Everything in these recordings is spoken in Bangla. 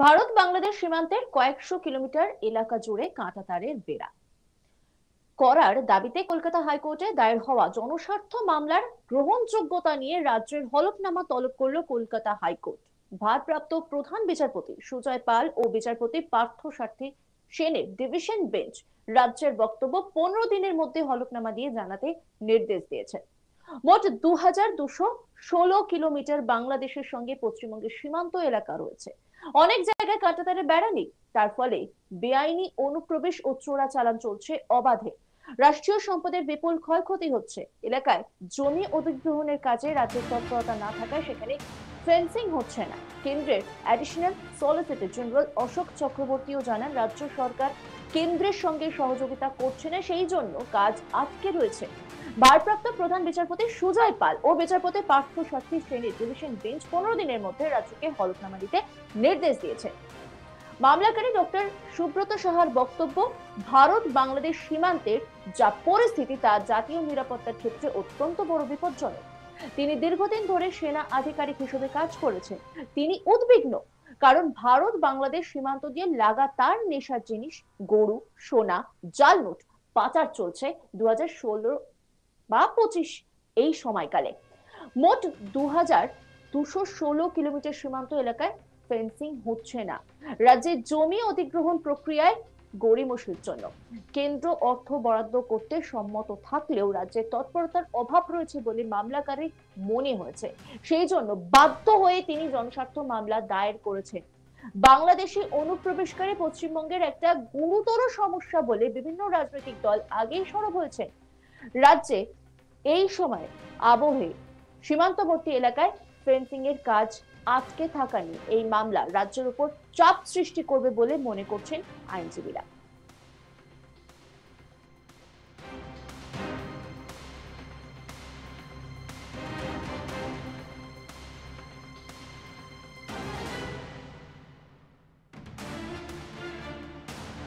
ভারত বাংলাদেশ সীমান্তের কয়েকশো কিলোমিটার এলাকা জুড়ে কাঁটাতারের বেড়া করার দাবিতে কলকাতা হাইকোর্টে দায়ের হওয়া জনস্বার্থ মামলার গ্রহণযোগ্যতা নিয়ে রাজ্যের হলফনামা তলব করল কলকাতা হাইকোর্ট। ভারপ্রাপ্ত প্রধান বিচারপতি সুজয় পাল ও বিচারপতি পার্থ সারথী সেনের ডিভিশন বেঞ্চ রাজ্যের বক্তব্য 15 দিনের মধ্যে হলফনামা দিয়ে জানাতে নির্দেশ দিয়েছে। মোট 2216 কিলোমিটার বাংলাদেশের সঙ্গে পশ্চিমবঙ্গের সীমান্ত এলাকা রয়েছে। অনেক জায়গায় কাঁটাতারের বেড়া নেই, তার ফলে বেআইনি অনুপ্রবেশ ও চোরাচালান চলছে অবাধে। রাষ্ট্রীয় সম্পদের বিপুল ক্ষয়ক্ষতি হচ্ছে। এলাকায় জমি অধিগ্রহণের কাজে রাজ্যের তৎপরতা না থাকায় সেখানে ফেন্সিং হচ্ছে না। কেন্দ্রের অ্যাডিশনাল সলিসিটর জেনারেল অশোক চক্রবর্তীও জানান, রাজ্য সরকার কেন্দ্রের সঙ্গে সহযোগিতা করছে না, সেই জন্য কাজ আটকে রয়েছে। ভারপ্রাপ্ত প্রধান বিচারপতি সুজয় পাল ও বিচারপতি পার্থ সারথী শ্রেণীর ডিভিশন বেঞ্চ 15 দিনের মধ্যে রাজ্যকে হলফনামা দিতে নির্দেশ দিয়েছে। মামলাকারী ডক্টর সুব্রত সাহার বক্তব্য, ভারত বাংলাদেশ সীমান্তের যা পরিস্থিতি তা জাতীয় নিরাপত্তার ক্ষেত্রে অত্যন্ত বড় বিপজ্জনক। তিনি দীর্ঘদিন ধরে সেনা আধিকারিক হিসেবে কাজ করেছেন। তিনি উদ্বিগ্ন, কারণ ভারত বাংলাদেশ সীমান্ত দিয়ে লাগাতার নেশার জিনিস, গরু, সোনা, জাল নোট পাচার চলছে 2016 বা 25 এই সময়কালে। মোট 2216 কিলোমিটার সীমান্ত এলাকায় ফেন্সিং হচ্ছে না। রাজ্যের জমি অধিগ্রহণ প্রক্রিয়ায় গড়িমসির জন্য কেন্দ্র অর্থ বরাদ্দ করতে সম্মত থাকলেও রাজ্যের তৎপরতার অভাব রয়েছে বলে মামলাকারীর মনে হয়েছে। সেই জন্য বাধ্য হয়ে তিনি জনস্বার্থ মামলা দায়ের করেছেন। বাংলাদেশি অনুপ্রবেশকারী পশ্চিমবঙ্গের একটা গুরুতর সমস্যা বলে বিভিন্ন রাজনৈতিক দল আগেই সরব হয়েছে। রাজ্যে এই সময় আবহে সীমান্তবর্তী এলাকায় ফেন্সিং এর কাজ আটকে থাকা নিয়ে এই মামলা রাজ্যের উপর চাপ সৃষ্টি করবে বলে মনে করছেন আইনজীবীরা।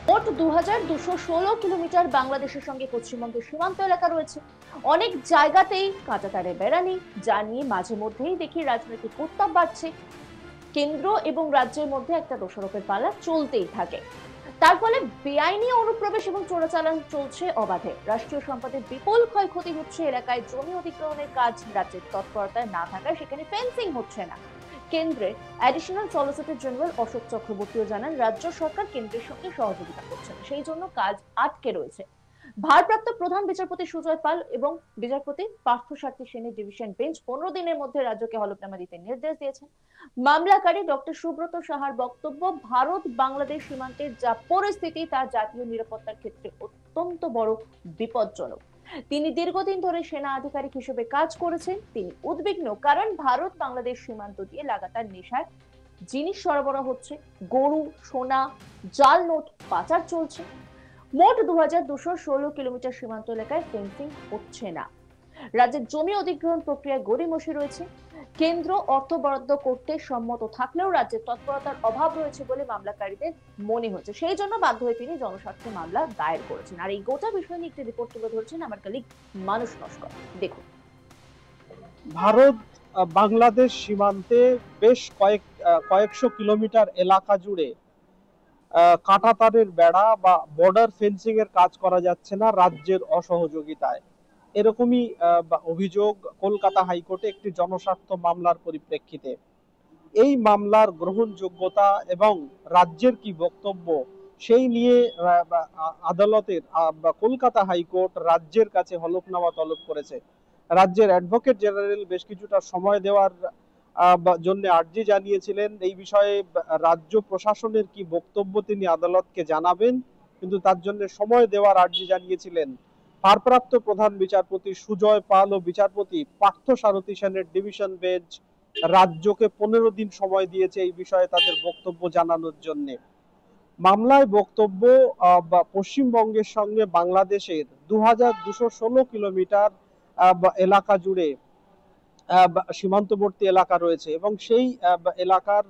মোট 2216 কিলোমিটার বাংলাদেশের সঙ্গে পশ্চিমবঙ্গের সীমান্ত এলাকা রয়েছে। অনেক জায়গাতেই কাঁটাতারের বেড়া নেই, যা নিয়ে মাঝে মধ্যেই দেখি রাজনৈতিক উত্তাপ বাড়ছে। কেন্দ্র এবং রাজ্যের মধ্যে একটা দোষারোপের পালা চলতেই থাকে। তার ফলে বেআইনি অনুপ্রবেশ এবং চোরাচালান চলছে অবাধে। রাষ্ট্রীয় সম্পদের বিপুল ক্ষয়ক্ষতি হচ্ছে। এলাকায় জমি অধিগ্রহণের কাজ রাজ্যের তৎপরতায় না থাকায় সেখানে ফেন্সিং হচ্ছে না। কেন্দ্রের অ্যাডিশনাল সলিসিটর জেনারেল অশোক চক্রবর্তীও জানান, রাজ্য সরকার কেন্দ্রের সঙ্গে সহযোগিতা করছে না, সেই জন্য কাজ আটকে রয়েছে। ভারপ্রাপ্ত প্রধান বিচারপতি সুজয় পাল এবং বিচারপতি পার্থ সারথী সেনের ডিভিশন বেঞ্চ 15 দিনের মধ্যে রাজ্যকে হলফনামা দিতে নির্দেশ দিয়েছেন। মামলাকারী ডক্টর সুব্রত সাহার বক্তব্য, ভারত বাংলাদেশ সীমান্তের যা পরিস্থিতি তা জাতীয় নিরাপত্তার ক্ষেত্রে অত্যন্ত বড় বিপজ্জনক। তিনি দীর্ঘদিন ধরে সেনা আধিকারিক হিসেবে কাজ করেছেন। তিনি উদ্বিগ্ন, কারণ ভারত বাংলাদেশ সীমান্ত দিয়ে লাগাতার নেশার জিনিস সরবরাহ হচ্ছে, গরু, সোনা, জাল নোট পাচার চলছে। মোট 2216 কিলোমিটার সীমান্ত এলাকায় ফেন্সিং হচ্ছে না। রাজ্যের জমি অধিগ্রহণ প্রক্রিয়ায় গড়িমসি রয়েছে। কেন্দ্র অর্থ বরাদ্দ করতে সম্মত থাকলেও রাজ্যের তৎপরতার অভাব রয়েছে বলে মামলাকারীদের মনে হচ্ছে। সেই জন্য বাধ্য হয়ে তিনি জনস্বার্থে মামলা দায়ের করেছেন। আর এই গোটা বিষয় নিয়ে একটি রিপোর্ট তুলে ধরছেন আমার কলিগ মানুষ নস্কর। দেখুন। ভারত বাংলাদেশ সীমান্তে বেশ কয়েকশো কিলোমিটার এলাকা জুড়ে কাঁটাতারের বেড়া বা বর্ডার ফেন্সিং এর কাজ করা যাচ্ছে না রাজ্যের অসহযোগিতায়। এরকমই অভিযোগ কলকাতা হাইকোর্টে একটি জনস্বার্থ মামলার পরিপ্রেক্ষিতে। এই মামলার গ্রহণযোগ্যতা এবং রাজ্যের কি বক্তব্য সেই নিয়ে আদালতের কলকাতা হাইকোর্ট রাজ্যের কাছে হলফনামা তলব করেছে। রাজ্যের অ্যাডভোকেট জেনারেল বেশ কিছুটা সময় দেওয়ার জন্য আর্জি জানিয়েছিলেন। এই বিষয়ে রাজ্য প্রশাসনের কি বক্তব্য তিনি আদালতকে জানাবেন, কিন্তু তার জন্য সময় দেওয়ার আর্জি জানিয়েছিলেন। ভারপ্রাপ্ত প্রধান বিচারপতি সুজয় পাল ও বিচারপতি পার্থ সারথী সেনের ডিভিশন বেঞ্চ রাজ্যকে 15 দিন সময় দিয়েছে এই বিষয়ে তাদের বক্তব্য জানানোর জন্য। মামলায় বক্তব্য, পশ্চিমবঙ্গের সঙ্গে বাংলাদেশের 2216 কিলোমিটার এলাকা জুড়ে সীমান্তবর্তী এলাকা রয়েছে এবং সেই এলাকার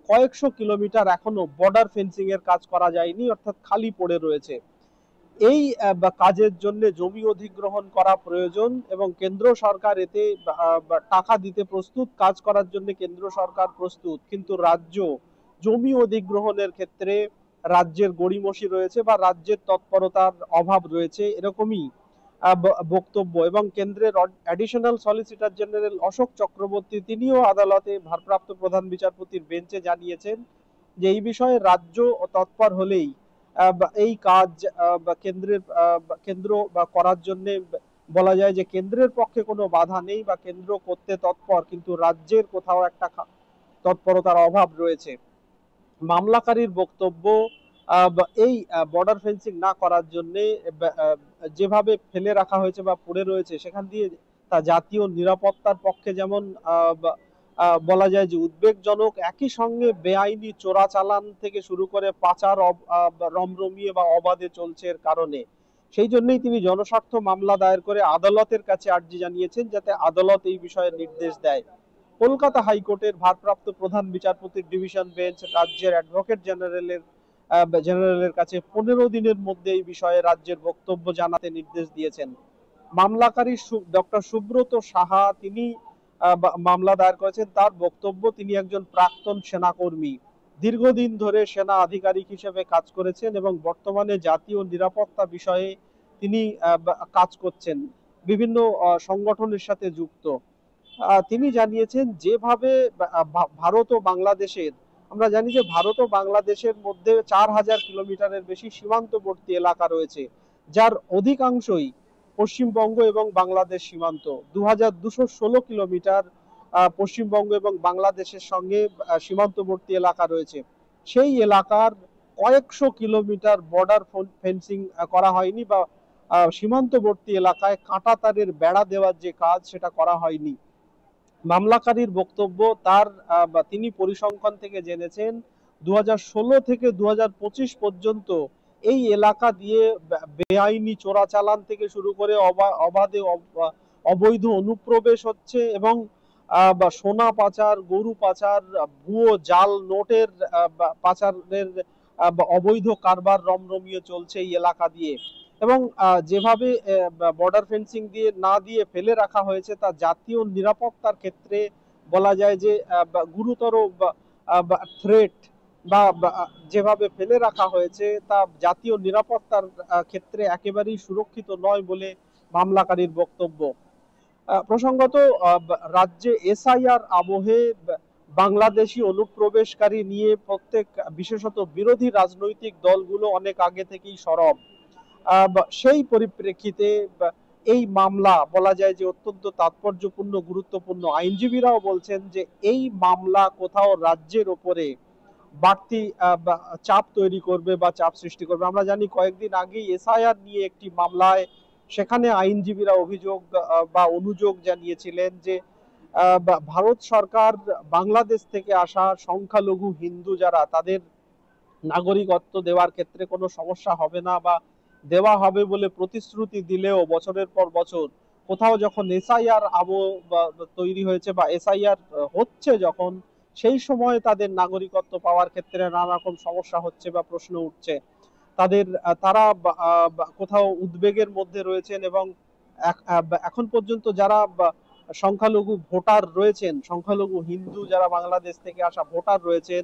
কয়েকশো কিলোমিটার এখনো বর্ডার ফেন্সিং এর কাজ করা যায়নি, অর্থাৎ খালি পড়ে রয়েছে। এই কাজের জন্য জমি অধিগ্রহণ করা প্রয়োজন এবং কেন্দ্র সরকার এতে টাকা দিতে প্রস্তুত, কাজ করার জন্য কেন্দ্র সরকার প্রস্তুত, কিন্তু রাজ্য জমি অধিগ্রহণের ক্ষেত্রে রাজ্যের গড়িমসি রয়েছে বা রাজ্যের তৎপরতার অভাব রয়েছে, এরকমই বক্তব্য। এবং কেন্দ্রের additional solicitor general Ashok Chakraborty তিনিও আদালতে ভারপ্রাপ্ত প্রধান বিচারপতির বেঞ্চে জানিয়েছেন যে এই বিষয়ে রাজ্য তৎপর হলেই এই কাজ কেন্দ্র করার জন্য বলা যায় যে কেন্দ্রের পক্ষে কোনো বাধা নেই বা কেন্দ্র করতে তৎপর, কিন্তু রাজ্যের কোথাও একটা তৎপরতার অভাব রয়েছে। মামলাকারীর বক্তব্য এই বর্ডার ফেন্সিং না করার জন্য যেভাবে ফেলে রাখা হয়েছে বা পড়ে রয়েছে সেখান দিয়ে তা জাতীয় নিরাপত্তার পক্ষে যেমন বলা যায় যে উদ্বেগজনক, একই সঙ্গে বেআইনি চোরাচালান থেকে শুরু করে পাচার রমরমিয়ে বা অবাধে চলছে এর কারণে। সেই জন্যই তিনি জনস্বার্থ মামলা দায়ের করে আদালতের কাছে আর্জি জানিয়েছেন যাতে আদালত এই বিষয়ে নির্দেশ দেয়। কলকাতা হাইকোর্টের ভারপ্রাপ্ত প্রধান বিচারপতির ডিভিশন বেঞ্চ রাজ্যের অ্যাডভোকেট জেনারেলের কাছে 15 দিনের মধ্যে এই বিষয়ে রাজ্যের বক্তব্য জানাতে নির্দেশ দিয়েছেন। মামলাকারী ডক্টর সুব্রত সাহা তিনি মামলা দায়ের করেছেন। তার বক্তব্য, তিনি একজন প্রাক্তন সেনাকর্মী, দীর্ঘদিন ধরে সেনা আধিকারিক হিসেবে কাজ করেছেন এবং বর্তমানে জাতীয় নিরাপত্তা বিষয়ে তিনি কাজ করছেন, বিভিন্ন সংগঠনের সাথে যুক্ত। তিনি জানিয়েছেন যেভাবে ভারত ও বাংলাদেশের, আমরা জানি যে ভারত ও বাংলাদেশের মধ্যে 4000 কিলোমিটারের বেশি সীমান্তবর্তী এলাকা রয়েছে, যার অধিকাংশই পশ্চিমবঙ্গ এবং বাংলাদেশ সীমান্ত। 2216 কিলোমিটার পশ্চিমবঙ্গ এবং বাংলাদেশের সঙ্গে সীমান্তবর্তী এলাকা রয়েছে। সেই এলাকার কয়েকশো কিলোমিটার বর্ডার ফেন্সিং করা হয়নি বা সীমান্তবর্তী এলাকায় কাঁটাতারের বেড়া দেওয়ার যে কাজ সেটা করা হয়নি। মামলাকারীর বক্তব্য, তিনি পরিসংখ্যান থেকে জেনেছেন 2016 থেকে 2025 পর্যন্ত এই এলাকা দিয়ে বেআইনি চোরাচালান থেকে শুরু করে অবাধে অবৈধ অনুপ্রবেশ হচ্ছে এবং সোনা পাচার, গরু পাচার, ভুয়ো জাল নোটের পাচারের অবৈধ কারবার রমরমিয়ে চলছে এই এলাকা দিয়ে। এবং যেভাবে বর্ডার ফেন্সিং না দিয়ে ফেলে রাখা হয়েছে তা জাতীয় নিরাপত্তার ক্ষেত্রে বলা যায় যে গুরুতর থ্রেট, বা যেভাবে ফেলে রাখা হয়েছে তা জাতীয় নিরাপত্তার ক্ষেত্রে একেবারেই সুরক্ষিত নয় বলে মামলাকারীর বক্তব্য। প্রসঙ্গত, রাজ্যে এসআইআর আবহে বাংলাদেশি অনুপ্রবেশকারী নিয়ে বিশেষত বিরোধী রাজনৈতিক দলগুলো অনেক আগে থেকেই সরব। সেই পরিপ্রেক্ষিতে এই মামলা বলা যায় যে অত্যন্ত তাৎপর্যপূর্ণ, গুরুত্বপূর্ণ। আইনজীবীরাও বলছেন যে এই মামলা কোথাও রাজ্যের ওপরে বাড়তি চাপ তৈরি করবে বা চাপ সৃষ্টি করবে। আমরা জানি কয়েকদিন আগেই এসআইআর নিয়ে একটি মামলায় সেখানে আইনজীবীরা অভিযোগ বা অনুযোগ জানিয়েছিলেন যে ভারত সরকার বাংলাদেশ থেকে আসা সংখ্যালঘু হিন্দু যারা, তাদের নাগরিকত্ব দেওয়ার ক্ষেত্রে কোনো সমস্যা হবে না বা দেওয়া হবে বলে প্রতিশ্রুতি দিলেও বছরের পর বছর কোথাও যখন এসআইআর তৈরি হয়েছে বা এসআইআর হচ্ছে যখন, সেই সময় তাদের নাগরিকত্ব পাওয়ার ক্ষেত্রে নানা রকম সমস্যা হচ্ছে বা প্রশ্ন উঠছে। তারা কোথাও উদ্বেগের মধ্যে রয়েছেন এবং এখন পর্যন্ত যারা সংখ্যালঘু ভোটার রয়েছেন, সংখ্যালঘু হিন্দু যারা বাংলাদেশ থেকে আসা ভোটার রয়েছেন,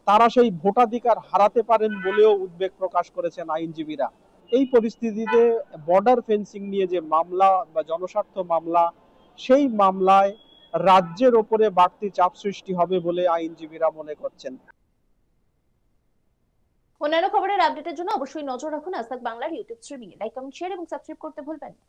তারা সেই ভোটাধিকার হারাতে পারেন বলেও উদ্বেগ প্রকাশ করেছেন আইনজীবীরা। এই পরিস্থিতিতে বর্ডার ফেন্সিং নিয়ে যে মামলা বা জনস্বার্থ মামলা, সেই মামলায় রাজ্যের ওপরে বাড়তি চাপ সৃষ্টি হবে বলে আইনজীবীরা মনে করছেন। অন্যান্য খবরের আপডেটের জন্য অবশ্যই নজর রাখুন আজ তাক বাংলার ইউটিউব স্ট্রিমিং এ। লাইক, কমেন্ট, শেয়ার এবং সাবস্ক্রাইব করতে ভুলবেন না।